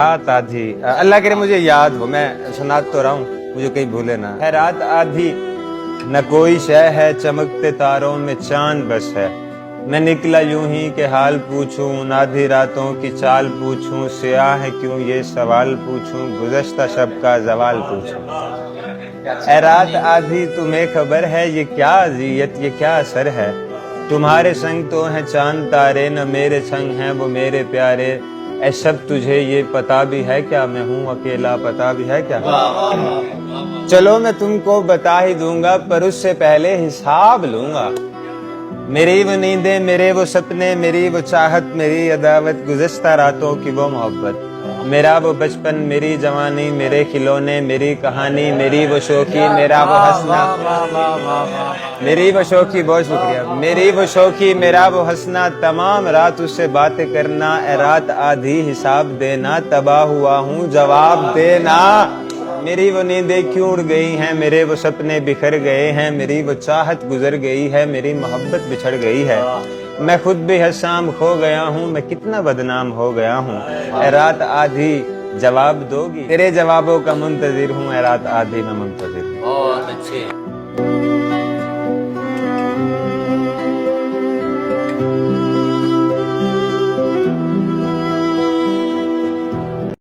رات آدھی اللہ کرے مجھے یاد ہو، میں سنات تو رہا ہوں، مجھے کہیں بھولے نہ ہے۔ رات آدھی نہ کوئی شے ہے، چمکتے تاروں میں چاند بس ہے۔ میں نکلا یوں ہی کہ حال پوچھوں، آدھی راتوں کی چال پوچھوں، سیاہ ہے کیوں یہ سوال پوچھوں، گزشتہ شب کا زوال پوچھوں۔ اے رات آدھی تمہیں خبر ہے یہ کیا اذیت، یہ کیا اثر ہے؟ تمہارے سنگ تو ہیں چاند تارے، نہ میرے سنگ ہیں وہ میرے پیارے۔ اے شب تجھے یہ پتا بھی ہے کیا، میں ہوں اکیلا پتا بھی ہے کیا؟ چلو میں تم کو بتا ہی دوں گا، پر اس سے پہلے حساب لوں گا۔ میری وہ نیندیں، میرے وہ سپنے، میری وہ چاہت، میری عداوت، گزشتہ راتوں کی وہ محبت، میرا وہ بچپن، میری جوانی، میرے کھلونے، میری کہانی، میری وہ شوخی، میرا وہ ہنسنا، میری وہ شوخی، بہت شکریہ، میری وہ شوخی، میرا وہ ہنسنا، تمام رات اس سے باتیں کرنا۔ اے رات آدھی حساب دینا، تباہ ہوا ہوں جواب دینا۔ میری وہ نیندیں کیوں اڑ گئی ہیں، میرے وہ سپنے بکھر گئے ہیں، میری وہ چاہت گزر گئی ہے، میری محبت بچھڑ گئی ہے۔ میں خود بھی حسام کھو گیا ہوں، میں کتنا بدنام ہو گیا ہوں۔ اے رات آدھی جواب دو گی، تیرے جوابوں کا منتظر ہوں، اے رات آدھی میں منتظر ہوں۔ بہت اچھے